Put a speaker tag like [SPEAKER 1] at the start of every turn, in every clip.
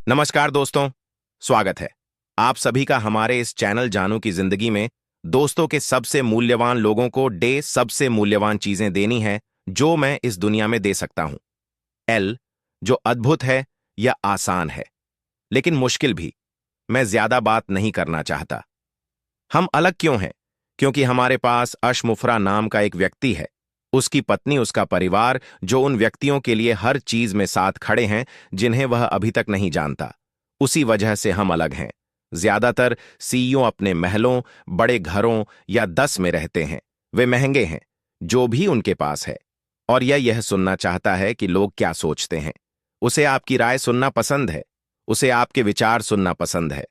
[SPEAKER 1] नमस्कार दोस्तों, स्वागत है आप सभी का हमारे इस चैनल जानू की जिंदगी में। दोस्तों के सबसे मूल्यवान लोगों को सबसे मूल्यवान चीजें देनी है जो मैं इस दुनिया में दे सकता हूं। एल, जो अद्भुत है या आसान है लेकिन मुश्किल भी। मैं ज्यादा बात नहीं करना चाहता। हम अलग क्यों हैं? क्योंकि हमारे पास अशमुफरा नाम का एक व्यक्ति है, उसकी पत्नी, उसका परिवार, जो उन व्यक्तियों के लिए हर चीज में साथ खड़े हैं जिन्हें वह अभी तक नहीं जानता। उसी वजह से हम अलग हैं। ज्यादातर सीईओ अपने महलों, बड़े घरों या 10 में रहते हैं। वे महंगे हैं, जो भी उनके पास है, और यह सुनना चाहता है कि लोग क्या सोचते हैं। उसे आपकी राय सुनना पसंद है, उसे आपके विचार सुनना पसंद है।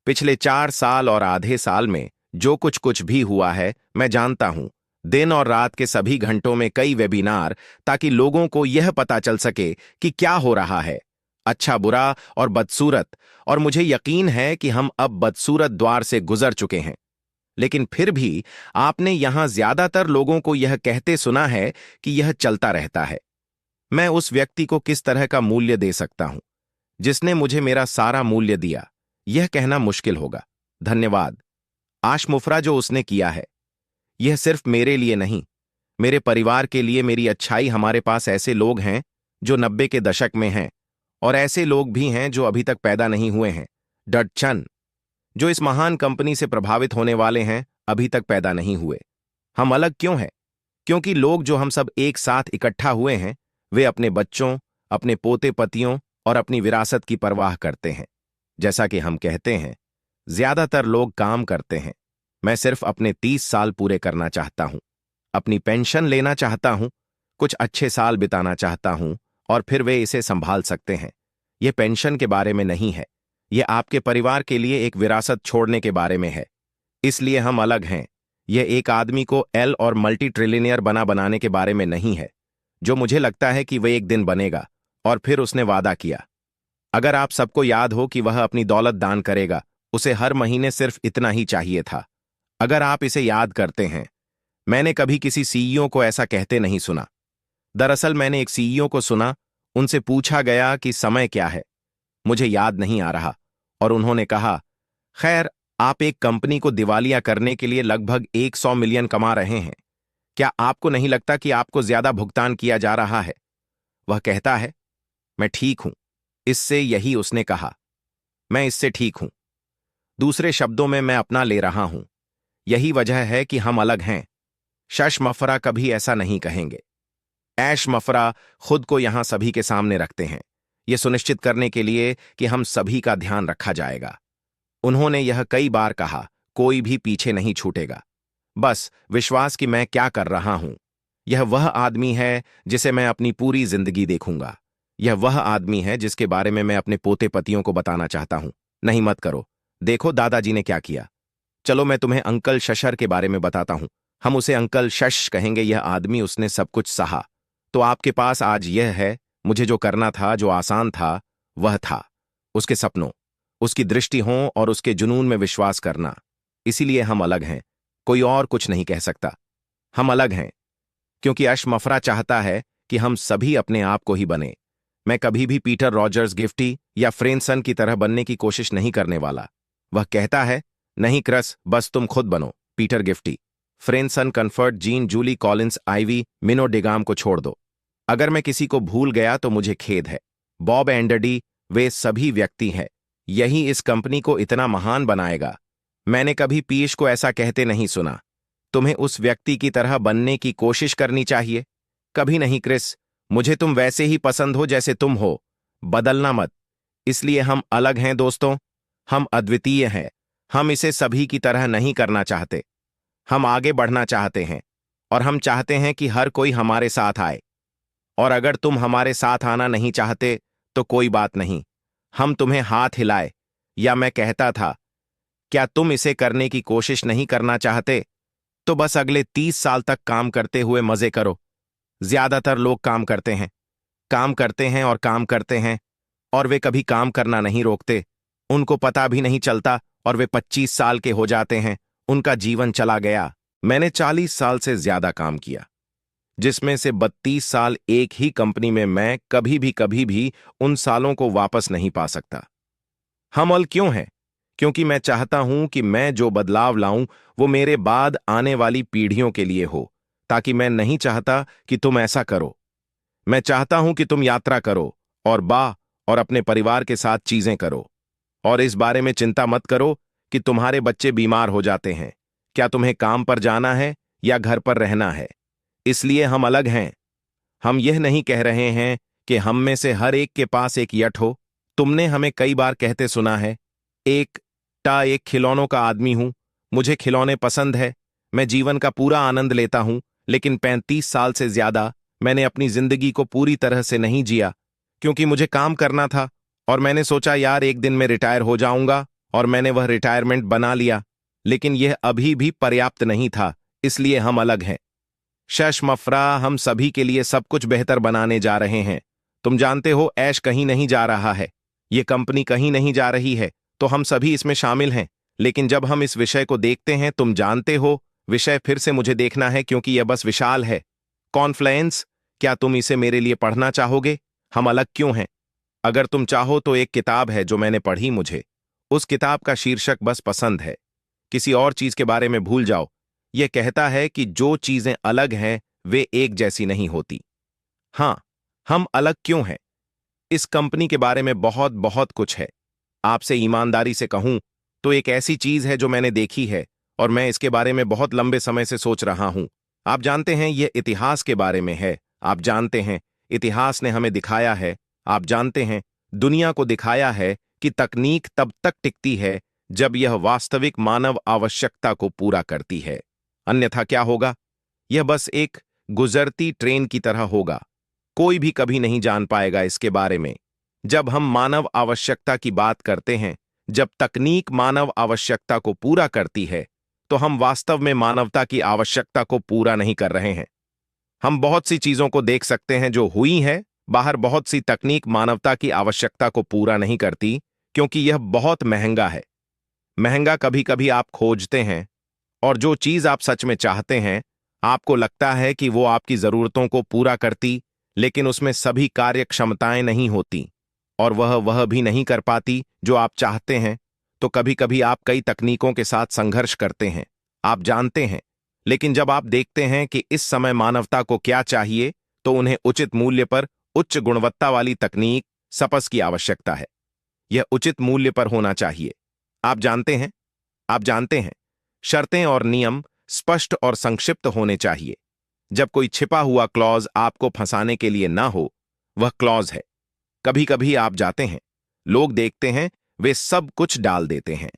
[SPEAKER 1] पिछले 4 साल और आधे साल में जो कुछ कुछ भी हुआ है, मैं जानता हूं। दिन और रात के सभी घंटों में कई वेबिनार, ताकि लोगों को यह पता चल सके कि क्या हो रहा है, अच्छा, बुरा और बदसूरत। और मुझे यकीन है कि हम अब बदसूरत द्वार से गुजर चुके हैं। लेकिन फिर भी आपने यहां ज्यादातर लोगों को यह कहते सुना है कि यह चलता रहता है। मैं उस व्यक्ति को किस तरह का मूल्य दे सकता हूं जिसने मुझे मेरा सारा मूल्य दिया? यह कहना मुश्किल होगा। धन्यवाद आशमुफरा, जो उसने किया है। यह सिर्फ मेरे लिए नहीं, मेरे परिवार के लिए, मेरी अच्छाई। हमारे पास ऐसे लोग हैं जो 90 के दशक में हैं, और ऐसे लोग भी हैं जो अभी तक पैदा नहीं हुए हैं। डटचन, जो इस महान कंपनी से प्रभावित होने वाले हैं, अभी तक पैदा नहीं हुए। हम अलग क्यों हैं? क्योंकि लोग जो हम सब एक साथ इकट्ठा हुए हैं, वे अपने बच्चों, अपने पोते पतियों और अपनी विरासत की परवाह करते हैं। जैसा कि हम कहते हैं, ज्यादातर लोग काम करते हैं। मैं सिर्फ अपने 30 साल पूरे करना चाहता हूं, अपनी पेंशन लेना चाहता हूं, कुछ अच्छे साल बिताना चाहता हूं, और फिर वे इसे संभाल सकते हैं। यह पेंशन के बारे में नहीं है, यह आपके परिवार के लिए एक विरासत छोड़ने के बारे में है। इसलिए हम अलग हैं। यह एक आदमी को एल और मल्टी ट्रिलियनियर बनाने के बारे में नहीं है, जो मुझे लगता है कि वह एक दिन बनेगा। और फिर उसने वादा किया। अगर आप सबको याद हो कि वह अपनी दौलत दान करेगा, उसे हर महीने सिर्फ इतना ही चाहिए था। अगर आप इसे याद करते हैं, मैंने कभी किसी सीईओ को ऐसा कहते नहीं सुना। दरअसल मैंने एक सीईओ को सुना, उनसे पूछा गया कि समय क्या है, मुझे याद नहीं आ रहा, और उन्होंने कहा, खैर, आप एक कंपनी को दिवालिया करने के लिए लगभग 100 मिलियन कमा रहे हैं। क्या आपको नहीं लगता कि आपको ज्यादा भुगतान किया जा रहा है? वह कहता है, मैं ठीक हूं। इससे यही उसने कहा, मैं इससे ठीक हूं। दूसरे शब्दों में, मैं अपना ले रहा हूं। यही वजह है कि हम अलग हैं। शश मफरा कभी ऐसा नहीं कहेंगे। ऐश मफरा खुद को यहां सभी के सामने रखते हैं, यह सुनिश्चित करने के लिए कि हम सभी का ध्यान रखा जाएगा। उन्होंने यह कई बार कहा, कोई भी पीछे नहीं छूटेगा। बस विश्वास कि मैं क्या कर रहा हूं। यह वह आदमी है जिसे मैं अपनी पूरी जिंदगी देखूंगा। यह वह आदमी है जिसके बारे में मैं अपने पोते पतियों को बताना चाहता हूं। नहीं, मत करो। देखो दादाजी ने क्या किया। चलो मैं तुम्हें अंकल शशर के बारे में बताता हूं। हम उसे अंकल शश कहेंगे। यह आदमी, उसने सब कुछ सहा। तो आपके पास आज यह है। मुझे जो करना था, जो आसान था, वह था उसके सपनों, उसकी दृष्टियों और उसके जुनून में विश्वास करना। इसीलिए हम अलग हैं। कोई और कुछ नहीं कह सकता। हम अलग हैं क्योंकि अशमफरा चाहता है कि हम सभी अपने आप को ही बने। मैं कभी भी पीटर रॉजर्स गिफ्टी या फ्रेंसन की तरह बनने की कोशिश नहीं करने वाला। वह कहता है, नहीं क्रस, बस तुम खुद बनो। पीटर गिफ्टी, फ्रेंसन, Comfort, Jean, Julie Collins, Ivy, मिनो डिगाम को छोड़ दो। अगर मैं किसी को भूल गया तो मुझे खेद है। बॉब एंडरडी, वे सभी व्यक्ति हैं। यही इस कंपनी को इतना महान बनाएगा। मैंने कभी पीयूष को ऐसा कहते नहीं सुना, तुम्हें उस व्यक्ति की तरह बनने की कोशिश करनी चाहिए। कभी नहीं क्रिस, मुझे तुम वैसे ही पसंद हो जैसे तुम हो, बदलना मत। इसलिए हम अलग हैं दोस्तों। हम अद्वितीय हैं। हम इसे सभी की तरह नहीं करना चाहते। हम आगे बढ़ना चाहते हैं, और हम चाहते हैं कि हर कोई हमारे साथ आए। और अगर तुम हमारे साथ आना नहीं चाहते तो कोई बात नहीं, हम तुम्हें हाथ हिलाए। या मैं कहता था, क्या तुम इसे करने की कोशिश नहीं करना चाहते? तो बस अगले 30 साल तक काम करते हुए मजे करो। ज्यादातर लोग काम करते हैं, काम करते हैं और काम करते हैं, और वे कभी काम करना नहीं रोकते। उनको पता भी नहीं चलता, और वे 25 साल के हो जाते हैं। उनका जीवन चला गया। मैंने 40 साल से ज्यादा काम किया। जिसमें से 32 साल एक ही कंपनी में मैं कभी भी उन सालों को वापस नहीं पा सकता। हम अल क्यों हैं? क्योंकि मैं चाहता हूं कि मैं जो बदलाव लाऊं वो मेरे बाद आने वाली पीढ़ियों के लिए हो, ताकि मैं नहीं चाहता कि तुम ऐसा करो। मैं चाहता हूं कि तुम यात्रा करो और अपने परिवार के साथ चीजें करो, और इस बारे में चिंता मत करो कि तुम्हारे बच्चे बीमार हो जाते हैं, क्या तुम्हें काम पर जाना है या घर पर रहना है। इसलिए हम अलग हैं। हम यह नहीं कह रहे हैं कि हम में से हर एक के पास एक यट हो। तुमने हमें कई बार कहते सुना है, एक खिलौनों का आदमी हूं, मुझे खिलौने पसंद है, मैं जीवन का पूरा आनंद लेता हूं, लेकिन 35 साल से ज्यादा मैंने अपनी जिंदगी को पूरी तरह से नहीं जिया, क्योंकि मुझे काम करना था और मैंने सोचा यार एक दिन मैं रिटायर हो जाऊंगा, और मैंने वह रिटायरमेंट बना लिया, लेकिन यह अभी भी पर्याप्त नहीं था। इसलिए हम अलग हैं। शश मफरा, हम सभी के लिए सब कुछ बेहतर बनाने जा रहे हैं। तुम जानते हो, ऐश कहीं नहीं जा रहा है, ये कंपनी कहीं नहीं जा रही है, तो हम सभी इसमें शामिल हैं। लेकिन जब हम इस विषय को देखते हैं, तुम जानते हो, विषय फिर से मुझे देखना है क्योंकि यह बस विशाल है। कॉन्फ्लुएंस, क्या तुम इसे मेरे लिए पढ़ना चाहोगे? हम अलग क्यों हैं? अगर तुम चाहो तो एक किताब है जो मैंने पढ़ी, मुझे उस किताब का शीर्षक बस पसंद है। किसी और चीज के बारे में भूल जाओ। यह कहता है कि जो चीजें अलग हैं वे एक जैसी नहीं होती। हां, हम अलग क्यों हैं? इस कंपनी के बारे में बहुत बहुत कुछ है। आपसे ईमानदारी से कहूं तो एक ऐसी चीज है जो मैंने देखी है, और मैं इसके बारे में बहुत लंबे समय से सोच रहा हूं। आप जानते हैं, यह इतिहास के बारे में है। आप जानते हैं, इतिहास ने हमें दिखाया है, आप जानते हैं, दुनिया को दिखाया है कि तकनीक तब तक टिकती है जब यह वास्तविक मानव आवश्यकता को पूरा करती है। अन्यथा क्या होगा? यह बस एक गुजरती ट्रेन की तरह होगा। कोई भी कभी नहीं जान पाएगा इसके बारे में। जब हम मानव आवश्यकता की बात करते हैं, जब तकनीक मानव आवश्यकता को पूरा करती है, तो हम वास्तव में मानवता की आवश्यकता को पूरा नहीं कर रहे हैं। हम बहुत सी चीजों को देख सकते हैं जो हुई है बाहर। बहुत सी तकनीक मानवता की आवश्यकता को पूरा नहीं करती, क्योंकि यह बहुत महंगा है। महंगा कभी कभी आप खोजते हैं, और जो चीज आप सच में चाहते हैं, आपको लगता है कि वो आपकी जरूरतों को पूरा करती, लेकिन उसमें सभी कार्य क्षमताएं नहीं होती, और वह भी नहीं कर पाती जो आप चाहते हैं। तो कभी कभी आप कई तकनीकों के साथ संघर्ष करते हैं, आप जानते हैं। लेकिन जब आप देखते हैं कि इस समय मानवता को क्या चाहिए, तो उन्हें उचित मूल्य पर उच्च गुणवत्ता वाली तकनीक सपस की आवश्यकता है। यह उचित मूल्य पर होना चाहिए। आप जानते हैं, शर्तें और नियम स्पष्ट और संक्षिप्त होने चाहिए। जब कोई छिपा हुआ क्लॉज आपको फंसाने के लिए ना हो, वह क्लॉज है। कभी कभी आप जाते हैं, लोग देखते हैं, वे सब कुछ डाल देते हैं।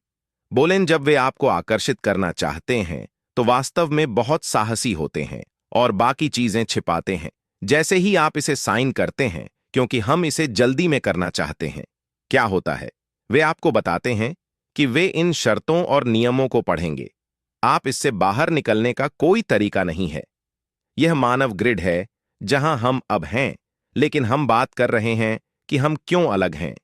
[SPEAKER 1] बोलें, जब वे आपको आकर्षित करना चाहते हैं तो वास्तव में बहुत साहसी होते हैं और बाकी चीजें छिपाते हैं। जैसे ही आप इसे साइन करते हैं, क्योंकि हम इसे जल्दी में करना चाहते हैं, क्या होता है? वे आपको बताते हैं कि वे इन शर्तों और नियमों को पढ़ेंगे। आप इससे बाहर निकलने का कोई तरीका नहीं है। यह मानव ग्रिड है जहां हम अब हैं, लेकिन हम बात कर रहे हैं कि हम क्यों अलग हैं।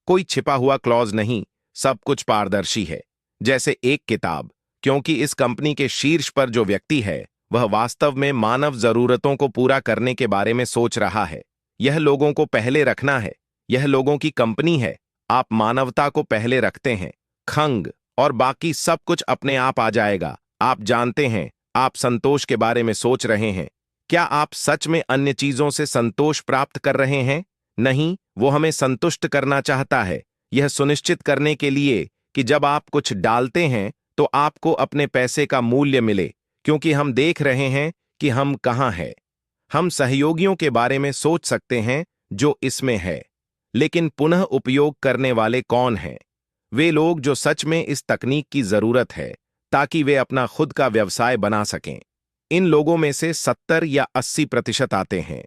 [SPEAKER 1] कोई छिपा हुआ क्लॉज नहीं, सब कुछ पारदर्शी है, जैसे एक किताब। क्योंकि इस कंपनी के शीर्ष पर जो व्यक्ति है, वह वास्तव में मानव जरूरतों को पूरा करने के बारे में सोच रहा है। यह लोगों को पहले रखना है, यह लोगों की कंपनी है। आप मानवता को पहले रखते हैं, खंग और बाकी सब कुछ अपने आप आ जाएगा। आप जानते हैं, आप संतोष के बारे में सोच रहे हैं। क्या आप सच में अन्य चीजों से संतोष प्राप्त कर रहे हैं? नहीं, वो हमें संतुष्ट करना चाहता है, यह सुनिश्चित करने के लिए कि जब आप कुछ डालते हैं तो आपको अपने पैसे का मूल्य मिले, क्योंकि हम देख रहे हैं कि हम कहां हैं। हम सहयोगियों के बारे में सोच सकते हैं जो इसमें है, लेकिन पुनः उपयोग करने वाले कौन हैं? वे लोग जो सच में इस तकनीक की जरूरत है ताकि वे अपना खुद का व्यवसाय बना सकें। इन लोगों में से 70 या 80% आते हैं।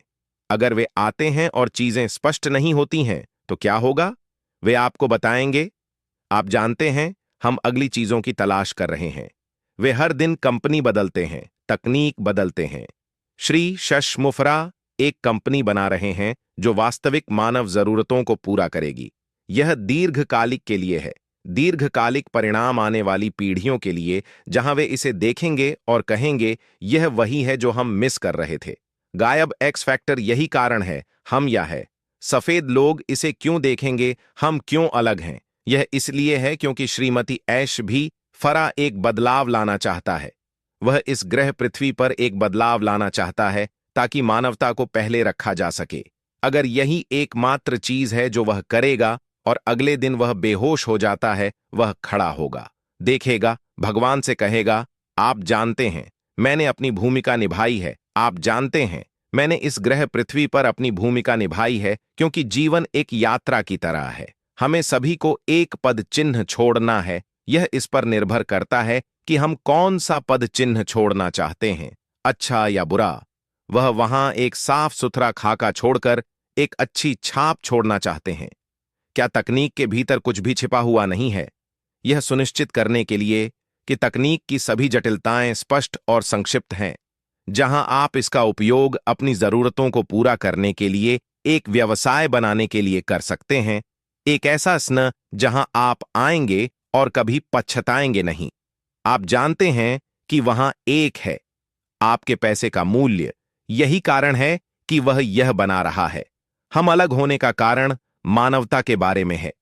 [SPEAKER 1] अगर वे आते हैं और चीजें स्पष्ट नहीं होती हैं, तो क्या होगा? वे आपको बताएंगे, आप जानते हैं, हम अगली चीजों की तलाश कर रहे हैं। वे हर दिन कंपनी बदलते हैं, तकनीक बदलते हैं। श्री शश मुफरा एक कंपनी बना रहे हैं जो वास्तविक मानव जरूरतों को पूरा करेगी। यह दीर्घकालिक के लिए है, दीर्घकालिक परिणाम आने वाली पीढ़ियों के लिए, जहां वे इसे देखेंगे और कहेंगे, यह वही है जो हम मिस कर रहे थे। गायब एक्स फैक्टर यही कारण है, हम या है। सफेद लोग इसे क्यों देखेंगे, हम क्यों अलग हैं? यह इसलिए है क्योंकि श्रीमती ऐश भी फरा एक बदलाव लाना चाहता है। वह इस ग्रह पृथ्वी पर एक बदलाव लाना चाहता है ताकि मानवता को पहले रखा जा सके। अगर यही एकमात्र चीज है जो वह करेगा और अगले दिन वह बेहोश हो जाता है, वह खड़ा होगा, देखेगा, भगवान से कहेगा, आप जानते हैं मैंने अपनी भूमिका निभाई है, आप जानते हैं मैंने इस ग्रह पृथ्वी पर अपनी भूमिका निभाई है, क्योंकि जीवन एक यात्रा की तरह है। हमें सभी को एक पद चिन्ह छोड़ना है। यह इस पर निर्भर करता है कि हम कौन सा पद चिन्ह छोड़ना चाहते हैं, अच्छा या बुरा। वह वहां एक साफ सुथरा खाका छोड़कर एक अच्छी छाप छोड़ना चाहते हैं। क्या तकनीक के भीतर कुछ भी छिपा हुआ नहीं है? यह सुनिश्चित करने के लिए कि तकनीक की सभी जटिलताएं स्पष्ट और संक्षिप्त हैं, जहां आप इसका उपयोग अपनी जरूरतों को पूरा करने के लिए, एक व्यवसाय बनाने के लिए कर सकते हैं, एक ऐसा स्न जहां आप आएंगे और कभी पछताएंगे नहीं। आप जानते हैं कि वहां एक है आपके पैसे का मूल्य। यही कारण है कि वह यह बना रहा है। हम अलग होने का कारण मानवता के बारे में है।